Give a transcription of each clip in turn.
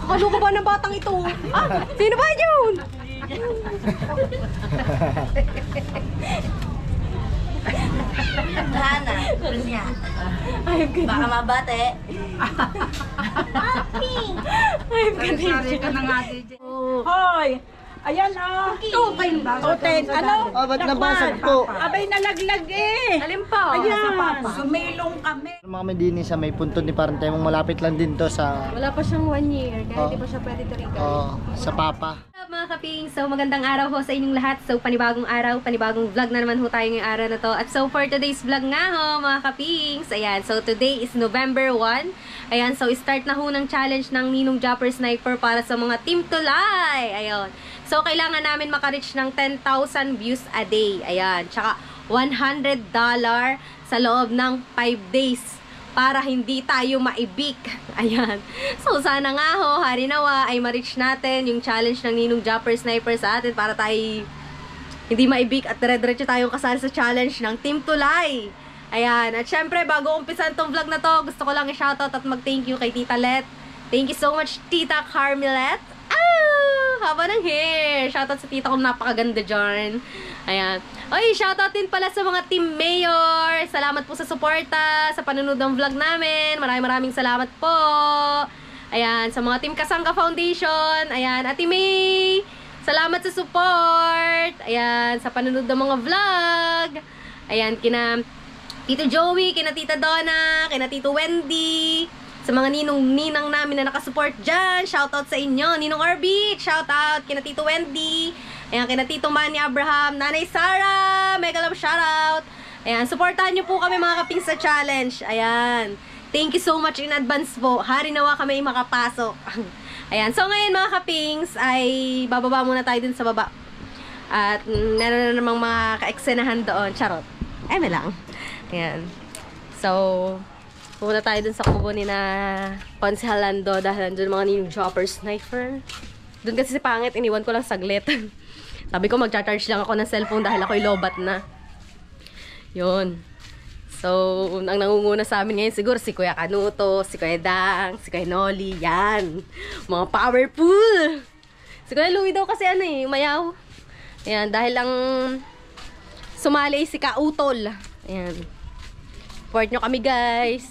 Kalo ko ba ng batang ito? Sino ba yun? Hana, niya. Baka mabate. Papi! Ay, ka na nga, DJ. Hoy! Ayan o. 210. Ano? Ba't nabasag po? Abay, nalaglag eh. Alin pa? Ayan. Sumilong kami. Mga din sa may punto ni Parentay mong malapit lang din to sa... Wala pa siyang 1 year. Kaya hindi pa siya pwede to sa Papa. Mga kaping, so magandang araw ho sa inyong lahat. So panibagong araw, panibagong vlog na naman ho tayo ngayong araw na to. At so for today's vlog nga ho mga kapings, ayan, so today is November 1. Ayan, so start na ho ng challenge ng Ninong Japper Sniper para sa mga Team Tulay. Ayan, so kailangan namin makareach ng 10,000 views a day. Ayan, tsaka $100 sa loob ng 5 days. Para hindi tayo maibik. Ayan. So, sana nga ho, hari nawa, ay ma-reach natin yung challenge ng Ninong Japper Sniper sa atin para tayo hindi maibik at dire-diretso tayong kasali sa challenge ng Team Tulay. Ayan. At syempre, bago umpisan tong vlog na to, gusto ko lang i-shoutout at mag-thank you kay Tita Let. Thank you so much, Tita Carmelet. Haba ng hair. Shoutout sa tita kong napakaganda dyan. Ayan. Oy, shoutout din pala sa mga Team Mayor. Salamat po sa suporta, sa panunod ng vlog namin. Maraming salamat po. Ayan, sa mga Team Kasangga Foundation. Ayan, Ate May. Salamat sa support. Ayan, sa panunod ng mga vlog. Ayan, kina Tito Joey, kina Tita Donna, kina Tito Wendy. Sa mga ninang namin na nakasupport dyan, shoutout sa inyo. Ninong Orbit, shoutout. Kina Tito Wendy. Ayan, kina Tito Manny Abraham. Nanay Sarah, mega love shoutout. Ayan, supportahan nyo po kami mga kapings sa challenge. Ayan. Thank you so much in advance po. Hari nawa kami makapasok. Ayan, so ngayon mga kapings, ay bababa muna tayo dun sa baba. At meron na namang mga kaeksenahan doon. Charot. May lang. Ayan. So... pupunta tayo dun sa kubo ni na Konsehal Lando dahil nandun mga Ninong Japper Sniper. Dun kasi si Pangit, iniwan ko lang saglit. Sabi ko magcha-charge lang ako ng cellphone dahil ako'y lobat na. Yun. So, ang nangunguna sa amin ngayon siguro si Kuya Kanuto, si Kuya Dang, si Kuya Noli, yan. Mga powerful! Si Kuya Louie daw kasi mayaw. Ayan, dahil lang sumali si Kautol. Ayan. Support nyo kami guys.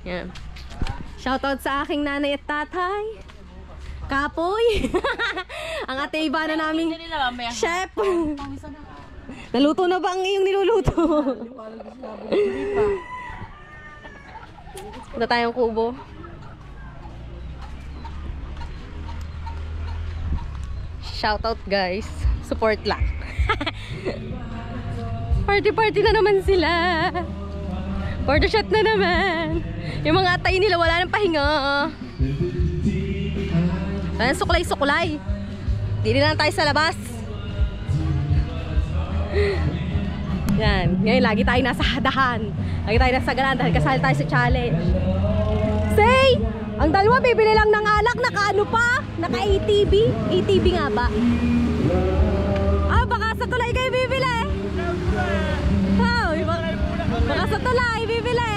Yan. Shoutout sa aking nanay at tatay. Kapoy. Ang ate iba na namin chef. Naluto na ba ang iyong niluluto? Punta tayong kubo. Shoutout guys. Support lang. Party na naman sila. Photoshoot na naman. Yung mga atay nila wala nang pahinga. Wala nang suklay-suklay. Dili lang tayo sa labas. Yan. Ngayon lagi tayo nasa hadahan. Lagi tayo nasa galan dahil kasali tayo sa challenge. Say! Ang dalawa bibili lang ng alak. Naka-ano pa? Naka-ATV? ATV nga ba? Baka sa tulay kayo bibili. Baka sa tulay bibili.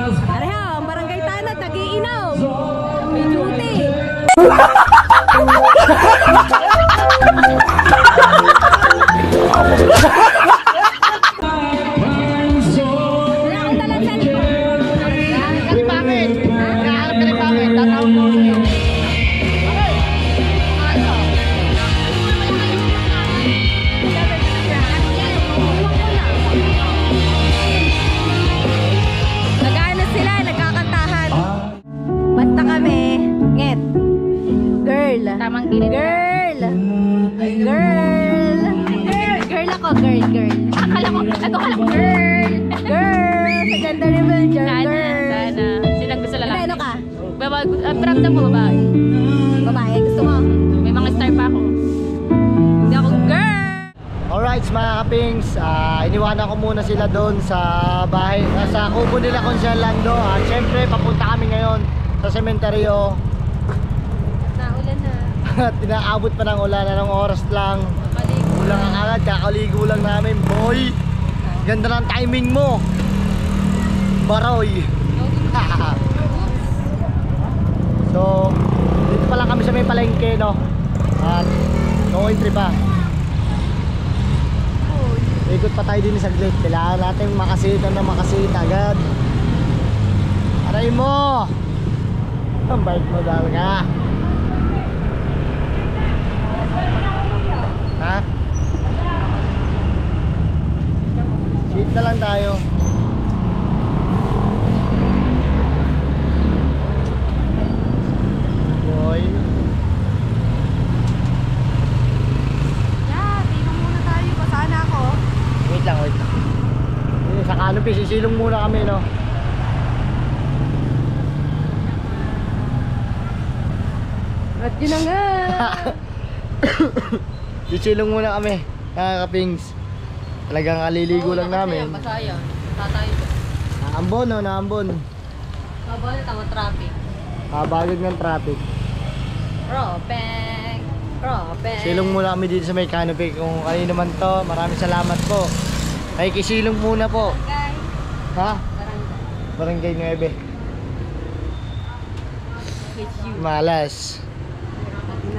Pareho, ang barangay tanod nag-iinom. May duty. Akala ko girl. Sa gender reveal, girl. Sana. Sinang gusto lalaki. Ano ka? Ramdam mo babae. Babae, gusto mo? May mga star pa ako. Hindi ako girl. Alright mga kapings, iniwanan ko muna sila doon sa bahay, sa kubo nila Konsehal Lando. Siyempre papunta kami ngayon sa sementeryo. Naulan na. At inaabot pa ng ulan, anong oras lang. Kulang ang agad, kakaligo lang namin, boy. Ganda ng timing mo, Baroy. So, dito pa lang kami sa may palengke, no? At no entry pa. Ikot pa tayo din saglit. Kailangan natin makasita na makasita agad. Aray mo! Ang bait mo daw nga. Ha? Sit na lang tayo. Boy. Yeah, tingnan muna tayo. Basaan ako. Wait lang. Sa canopy, sisilong muna kami, no? At yun na nga. Sisilong muna kami, kakapings. Talagang kaliligo lang namin. Masaya. Tatay. Naambon, no? Naambon. Mabal, tama traffic. Kabagag ng traffic. Ropeng. Ropeng. Silong muna kami dito sa may canopy. Kung kanino man to, maraming salamat po. Ay, kisilong muna po. Barangay. Ha? Barangay. Barangay 9. It's you. Malas.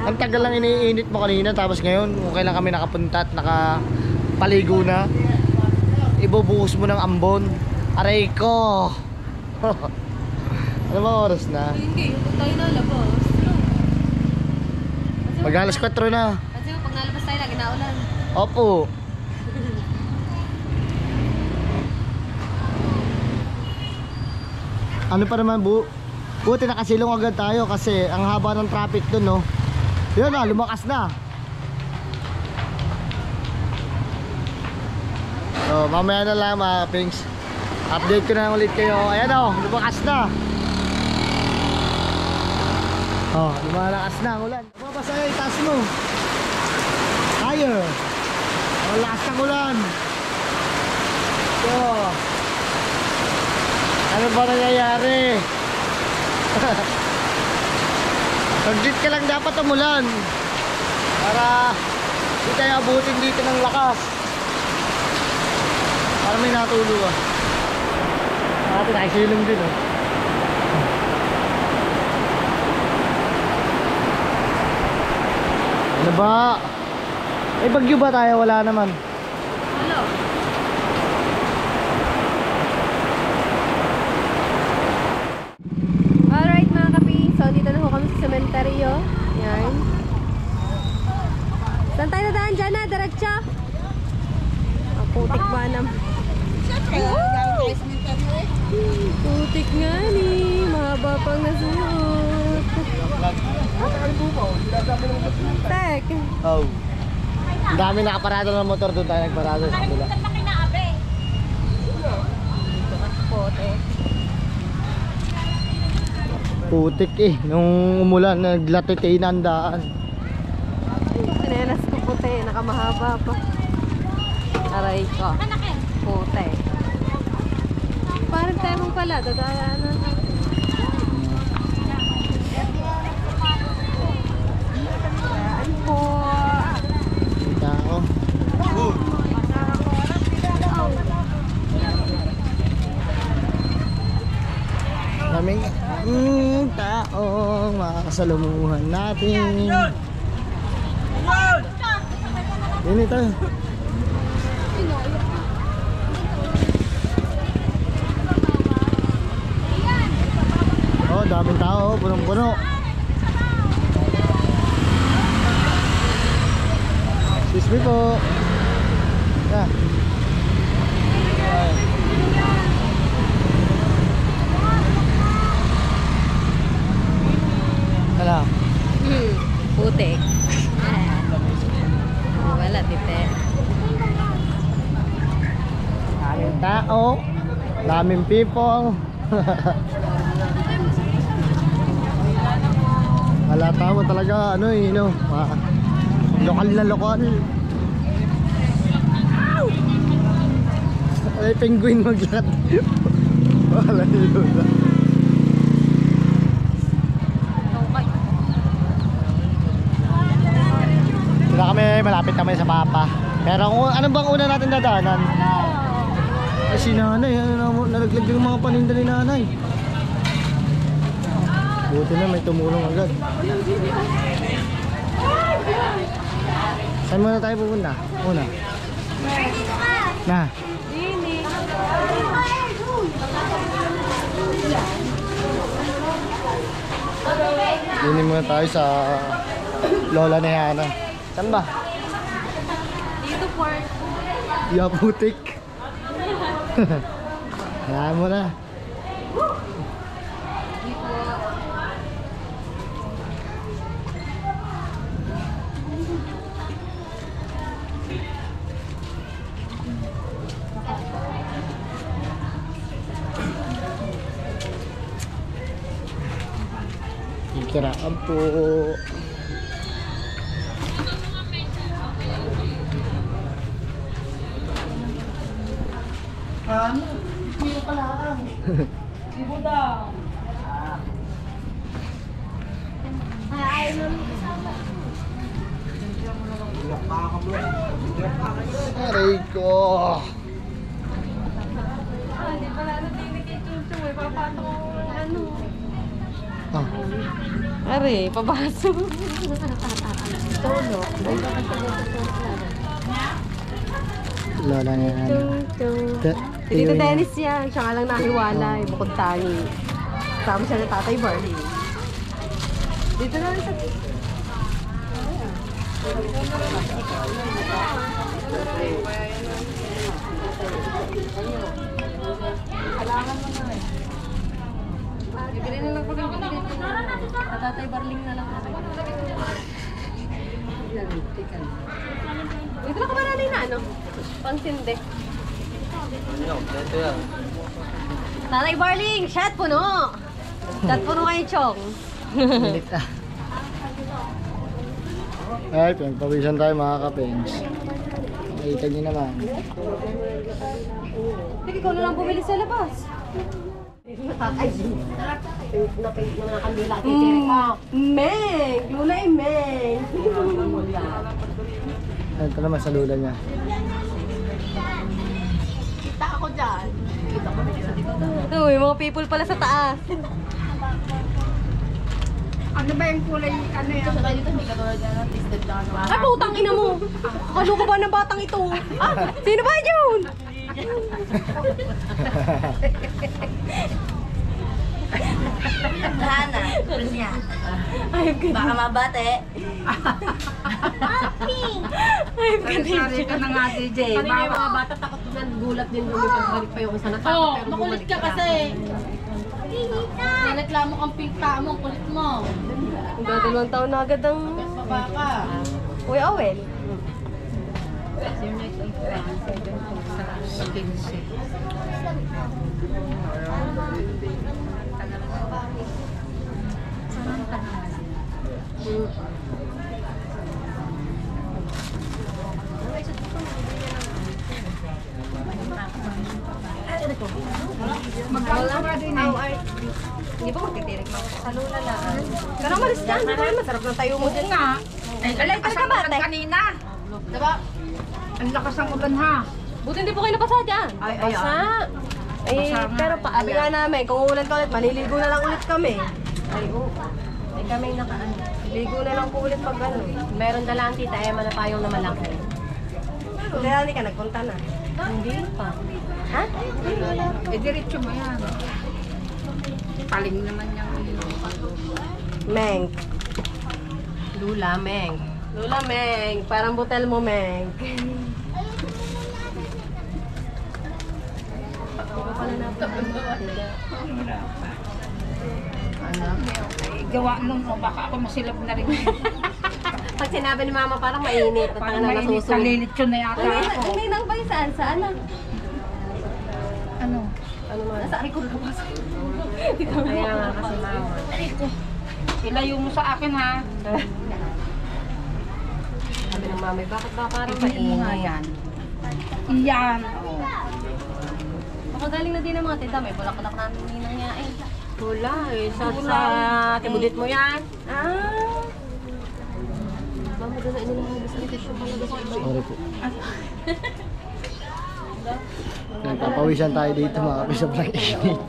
Ang tagal lang iniinit mo kanina, tapos ngayon kung kailan kami nakapunta at nakapaligo na, ibubuhos mo ng ambon. Aray ko. Ano ba oras na? Hindi, yung tayo nalabas. Mag alas 4 na. Kasi pag nalabas tayo, lagi na ulan. Opo. Ano pa naman, buti nakasilong agad tayo kasi ang haba ng traffic dun, no? Yun na, lumakas na. So, mamaya na lang mga kapings. Update ko na ulit kayo. Ayan o, lumakas na. Oh, lumalakas na ang ulan. Mabasa kayo, itaas mo. Higher. Oh, lakas ng ulan. So, ano ba nangyayari? Pag-dip ka lang dapat umulan para hindi tayo abutin dito ng lakas. Para may natulo ah. Natin nakisilong din oh. Ano ba? Eh bagyo ba tayo? Wala naman. Hello. Alright mga kaping, so dito na ho kami sa sementeryo. Yan. Saan tayo nadaan dyan na? Diretso? Ang putik ba naman? Putik nga ni. Mahaba pang nasuot. Tek. Oh. Ang dami nakaparado ng motor, doon tayo nagparado sa kabila. Putik. Putik eh, nung umulan, naglatitay na ang daan. Sinelas ko puti, nakamahaba pa. Aray ko. Puti. Parang tayo mong pala, dadaanan. Daan po. Tao. Daming taong makakasalumuhan natin. Yun ito. Oh, daming tao, punong-puno. Excuse me po. Yeah. Hala. Putik. Wala, tite. Daming tao, daming people. Halata mo talaga ano eh, no? Lokal na lokal. Ay, penguin maglakad. Wala yun. malapit kami sa Papa. Pero kung ano bang una natin dadaanan? Ay, si nanay, nalaglag yung mga paninda ni nanay. Buti na may tumulong agad. Saan muna tayo pupunta? Una. Na. Dinin muna tayo sa lola ni Hana. Saan ba? Dito po. Yaputik. Hayaan mo na. Kiraan po. Hindi pala lang. Ibo daw. Aray ko. Hindi pala natinig yung chuchu eh. Papatong ano. Ah. Are, papasok. Tolo. Lola ni Hana. Si Tito Dennis yan. Siya nga lang nahiwalay. Bukod tangi. Kasama siya ng Tatay Barney. Dito na rin sa... Bibili na lang po ng bibili. Tatay Barling na lang. Dito na ka ba nanay na ano? Pangsindi. Tatay Barling, shot puno! Shot puno kayo, Chong. Milit ah. Ay, pinagpawisan tayo mga kapengs. Nakita niyo naman. Sige, ikaw na lang bumili sa labas. Ay, napay naman ang kandila. Meng! Lula eh, Meng! Ito naman sa lula niya. Kita ako dyan. Ito, may mga people pala sa taas. Ano ba yung kulay? Ano yan? Saka dito, hindi ka tulad na tasted lang. Ay, putang ina mo! Kalo ko ba ng batang ito? Ah, sino ba yun? Hana, tulad niya. Ayop ka Baka mabate. Sari ka na nga, DJ. Kanina yung mga bata takot na gulat din kami pagbalik pa yung isa na tao. Oo, makulit ka kasi. Nareklamo kang pink pa mo, kulit mo. Dalawang taon na agad ang... Baba ka. Uy, Owen. Magkano ka din eh. Hindi ba magtitirik mo? Sa lula lang. Pero malis dyan, di ba? Masarap na tayo mo dyan. Nga. Ay, alay, Lakas talaga ang ba, ulan te? kanina. Diba? Ang lakas ng ulan ha. Buti hindi po kayo napasa dyan. Ay, Basa. Eh, Basa nga. pero paabi nga namin, kung uulan ka ulit, maliligo na lang ulit kami. Ay, oo. Ay, kami nakaano. Ligo na lang po ulit pag ano. Meron dalang tita Emma na payong na malaki. Hindi na, ka nagpunta na. Hindi pa. Ha? Eh, diretso mo yan. Paling naman yung Meng. Lula, Meng. Lula, Meng. Parang butel mo, Meng. gawa nung baka ako masilab na rin. Pag sinabi ni Mama, parang mainit. At Parang na mainit, nasusunod. kalilitsyon na yata ako. Hindi nang ba yung saan? Saan na? Ano? Ano man? Nasa akin ko lumabas. Kaya nga kasi Mama. Ilayo mo sa akin ha. Sabi ng Mami, bakit ba parang Ibuhin mo nga mainit? yan. Iyan. Oh. Baka galing na din ng mga tita. May bulak-bulak na ninang niya eh. Wala eh. Sa tibudit mo yan. Ah. Kamo doon na inilalabas ang tissue pala sa iba. Sorry po. Nagpapawisan tayo dito mga kapis sa Black Init.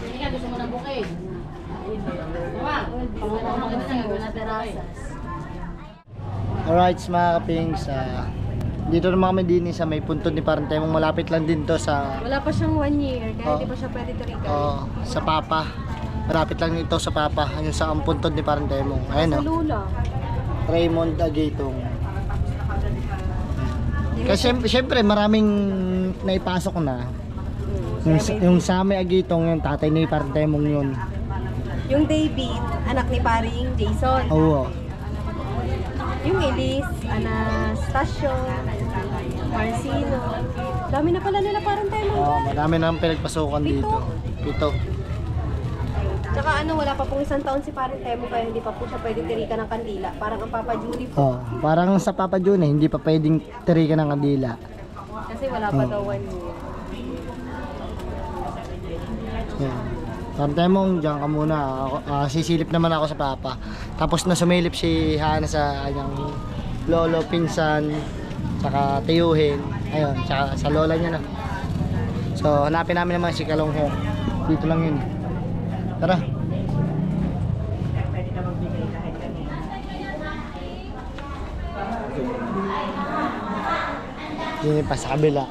Hindi ka gusto mo ng bukid. Pangunahan ka na wala terasas. Alright mga kapings, dito naman kami din sa may puntod ni Parantemong. Malapit lang din to sa Wala pa siyang 1 year, kaya Oh. hindi pa siya pwede tarikan. sa Papa. Malapit lang ito sa Papa, yung sa ang puntod ni Parantemong. Ayun Sa o, Lula. Raymond Agitong. Kasi syempre maraming naipasok na. Yung sa may Agitong, yung tatay ni Parantemong yun. Yung David, anak ni paring Jason. Oo. Yung Elise, Anastasio, Marcino. Dami na pala nila parang tayo Marami na pinagpasukan dito. 7. Tsaka wala pa pong 1 taon si parang Temo kaya hindi pa po siya pwede tirikan ng kandila. Parang ang Papa Judy po. Parang sa Papa June hindi pa pwedeng tirikan ng kandila. Kasi wala pa daw 1 year. Yeah. Parantemong, diyan ka muna. Sisilip naman ako sa Papa. Tapos na sumilip si Hana sa kanyang lolo, pinsan, tsaka tiyuhin. Ayun, tsaka sa lola niya na. So, hanapin namin naman si Kalong Hair. Dito lang yun. Tara. Yun pa sa kabila.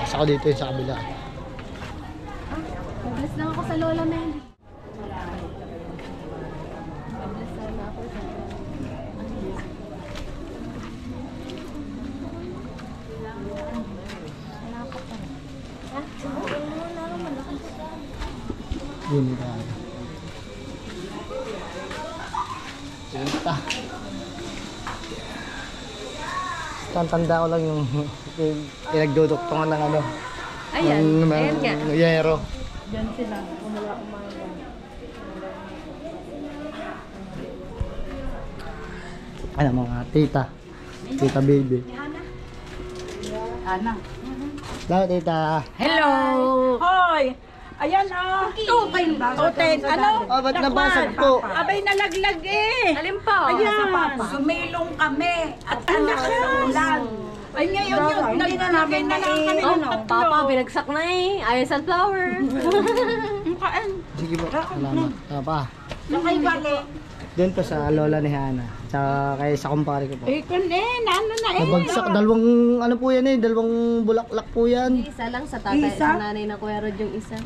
Pasok ako dito yung sa kabila. Bless lang ako sa lola Mel. Yun tayo. Punta. Tanda ko lang yung pinagduduktungan ng Ayan, ayan nga. Yero. Diyan sila, umula umaga. Ano mga tita. Tita baby. Ana. Hello tita. Hello! Hoy! Ayan Tutin ba? Tutin. Ano? Ba't nabasag po? Abay nalaglag eh. Alin po? Ayan. Sumilong kami. At anak ulan. Ay ngayon yun. Naglagay na lang kami ng tatlo. Papa, binagsak na eh. Ayaw sunflower. Kain. Sige po. Salamat. Pa. Nakay bali. Doon po sa lola ni Hana. Tsaka kay sa kumpare ko po. Eh kun ano na eh. Nabagsak. Dalawang ano po yan eh. Dalawang bulaklak po yan. Isa lang sa tatay, Isa? sa nanay na Kuya Rod yung isa.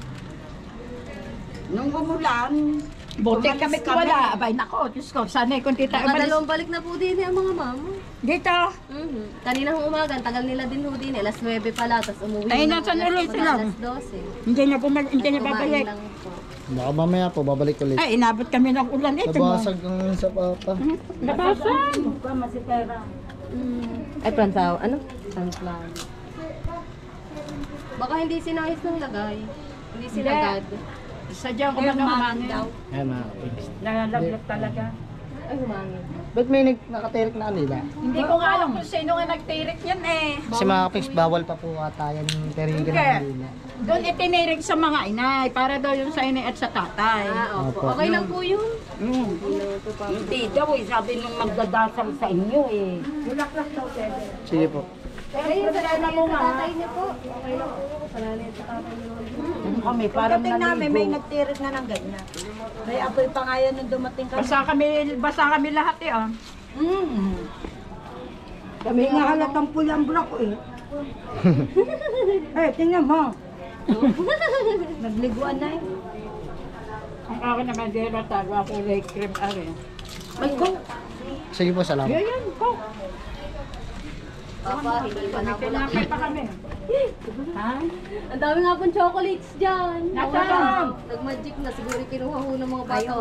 Nung umulan. Buti kami wala. Abay nako. Diyos ko. Sana'y kung tita umalis. Nakadalawang balik na po din ang mga mama. Dito. Kanina hong umaga, ang tagal nila din ho din. Alas 9 pala, tapos umuwi Ay, na nasan po ulit mga sila? Alas 12. Hindi na Kumain babalik. lang po. Baka mamaya po. Babalik ulit. Ay, inabot kami ng ulan. Ito mo. Nabasag ang sa Papa. Nabasag. Masipera. Ay, plantaw. Ano? Sunflower. Baka hindi sinayos ng lagay. Hindi sinagad. Sadyang umangin daw. Ayan mga kapings. Nalalaglag talaga. Ay, humangin. Ba't may nakatirik na kanila? Hindi ko nga alam kung sino nga nagtirik yan eh. Kasi mga kapings, bawal pa po ata yan tirigan ng Okay. kanila. Doon itinirik sa mga inay para daw yung sa inay at sa tatay. Opo. Opo. Okay lang po yun. Hindi daw eh, sabi nung magdadasal sa inyo eh. Bulaklak daw, Tede. Sige po. Ay, sa nanay at sa tatay niyo po. Okay lang po. Sa nanay at sa tatay niyo. Kami parang namin may naligo. nagtirik na ng ganyan. May apoy pa nga yan nung dumating kami. Basa kami lahat eh ah. Kami nga halatang pulang block eh. Eh, tingnan mo. Nagliguan na eh. Ang akin naman dito tago ako like cream are. May go. Sige po, salamat. Yan, ko. Papa, hindi pa na po lang. Kinakay pa kami. Ha? Ang dami nga pong chocolates dyan. Nasaan? Nag-magic na. Siguro kinuha ho ng mga bata.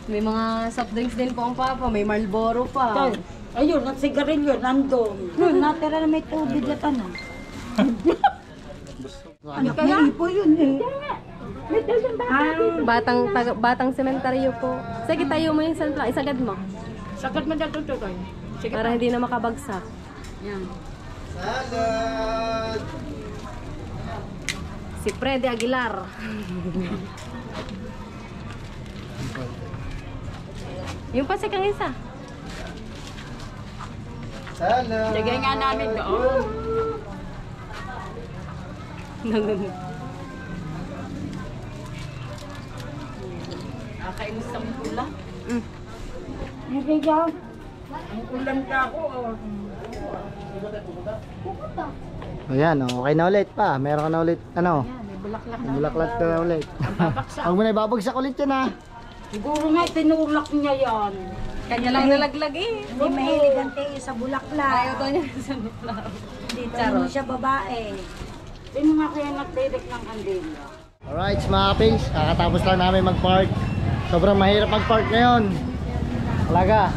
May mga soft drinks din po ang papa. May Marlboro pa. Ayun, ang sigarilyo, nandun. Natira na may tubig at ano. Ano kaya? Ipo yun eh. Batang sementaryo po. Sige, tayo mo yung sunflower. Isagad mo. Sagat mo dyan tutukoy. Sige Para hindi na makabagsak. Yan. Salad! Si Freddy Aguilar. Yung pa sa kang isa. Hello. Lagay nga namin doon. Nakakainis ang ulam. Nagigyan. Ang ulam ka ako. Ayan, okay na ulit pa. Meron ka na ulit, ano? May bulaklak na. Bulaklat ka na ulit. Huwag mo na ibabagsak ulit yan ha. Siguro nga tinulak niya yan. Kanya lang nalaglag eh. Hindi mahilig ang tayo sa bulaklak. Ayaw daw niya sa bulaklak. Dito mo siya babae. Sino nga kaya nagdirect ng kandila? Alright mga kapings, kakatapos lang namin mag-park. Sobrang mahirap mag-park ngayon. Talaga.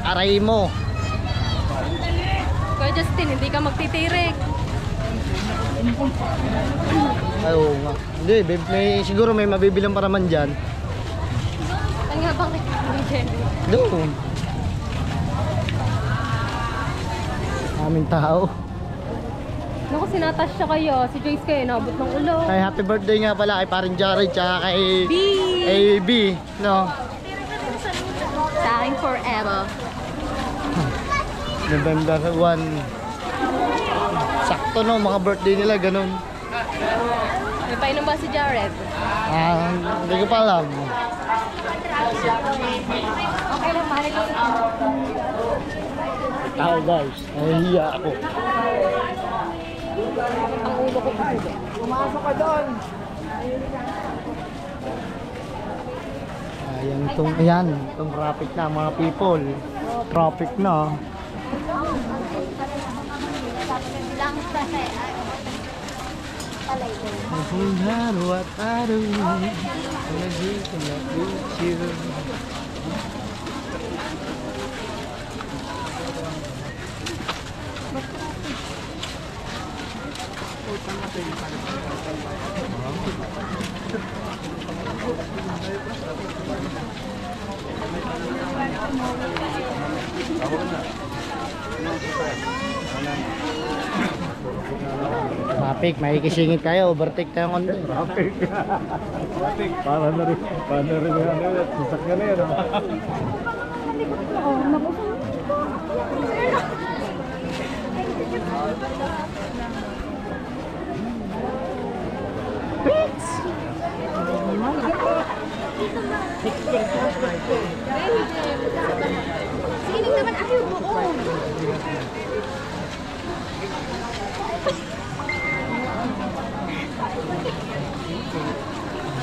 Aray mo. Kuya Justin, hindi ka magtitirik. Ay, oo nga. Hindi, siguro may mabibilang pa naman dyan. Ano nga bang nakikita? Doon. Aming tao. Naku, sinatas siya kayo. Si Joyce kayo, nabot ng ulo. Kay happy birthday nga pala kay paring Jared tsaka kay B. No? Sa akin forever. November 1. Sakto no, mga birthday nila, ganun. May painom ba si Jared? Hindi ko pa alam. Okay lang, mahalik ko. Tao guys, nahihiya ako. Ang ulo ko pa. Pumasok ka doon. Ayan, itong traffic na mga people. Traffic na. What I do, I cannot reach you. Traffic, makikisingit kayo, overtake tayo konti. Traffic. Para na rin yan. Sasakyan na yan. Sige naman ako yung buo.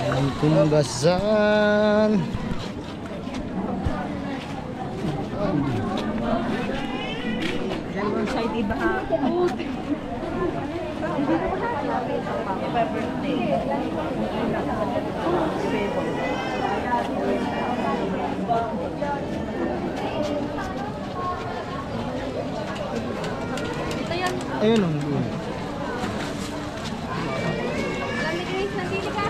Ang tumbasan. Side iba ha. Ito yan. Ayun o. Alam ni Grace, nandito ka?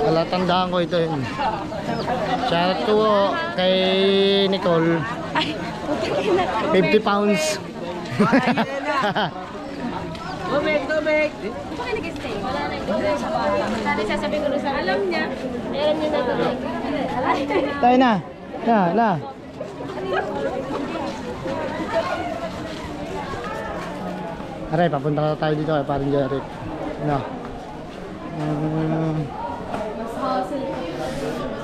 Wala, tandaan ko ito yun. Shout out to kay Nicole. 50 pounds. Tubig! Ito kayo nag-stay. Wala na ito. Dati sasabihin ko sa alam niya. Alam niya na ito. Tayo na. Na. Aray, papunta na tayo dito kay paring Jared. No. Mas hustle.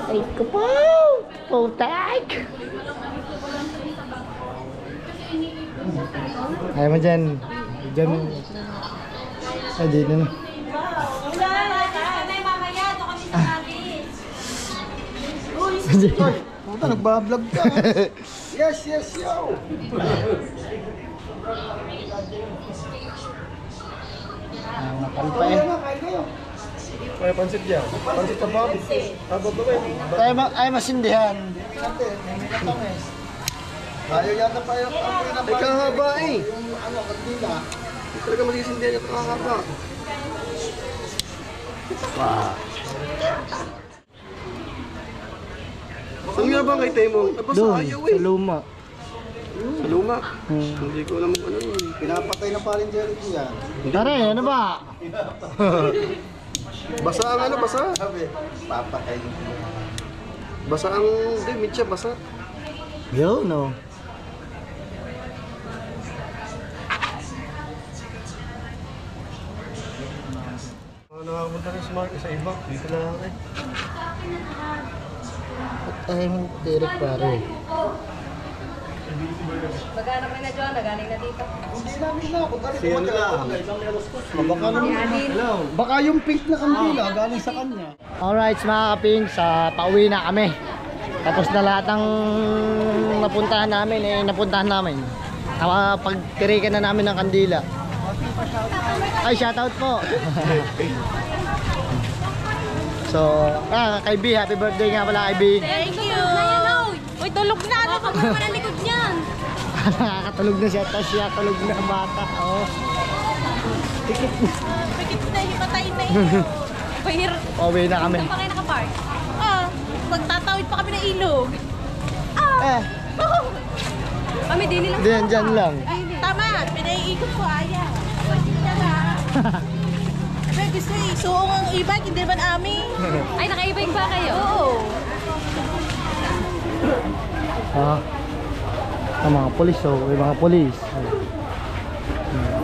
Ay ko po! Putak! Ayaw mo dyan. Dyan. Ay, dito na. Puta, nagbablog ka. Yes, yo. Nakal pa eh. May pansit yan. Pansit na ba? Abot ba ba? Ay, masindihan. Ayaw yata pa yung ay kahaba eh. Yung ano, kandila. Hindi talaga masisindihan yung kahaba. nga ba kay Temo? Tapos Doon, ayaw sa luma. Sa luma. Hmm. Hindi ko alam ano yun. Pinapatay na parin Jerry yan. Tara, ano ba? Basa ang ano, basa. Papatay. Basa ang, hindi, mitya, basa. Yo, no. Nakakapunta rin sa market sa iba. Dito lang eh. Ay, tirik pare. Magana kami na John, nagaling na dito. Siya nila. Baka naman. Baka yung pink na kandila galing sa kanya. Alright mga kaping, sa pauwi na kami. Tapos na lahat ng napuntahan namin. Pagtirikan na namin ng kandila. Ay, shoutout po. So, kay B, happy birthday nga pala kay B. Thank you! Uy, tulog na! Ano ka ba ng likod niyan? Nakakatulog na siya, tapos siya tulog na ang bata. Oh. Pikit na, hipatay na Pahir. Pauwi na kami. Saan pa kayo nakapark? Magtatawid pa kami ng ilog. Kami din nila. Diyan, dyan lang. Tama, pinaiikot ko, ayaw. Yan na. Sabi, gusto isuong ang e-bike, hindi naman amin. Ay, naka-e-bike ba kayo? Oo. Ang mga polis, yung mga polis.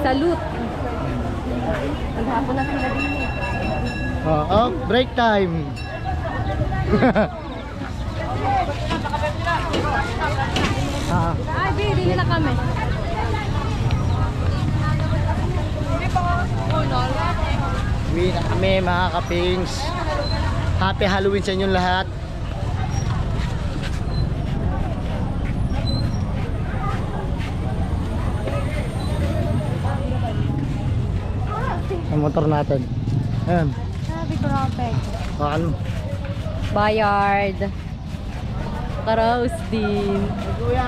Salute. Maghapon na sila din eh. Break time. Ay, hindi nila kami. Uwi na kami mga kapings. Happy Halloween sa inyong lahat. Ang motor natin. Ayan. Sabi ko rapid. Ano? Bayard. Karaos din. Kuya.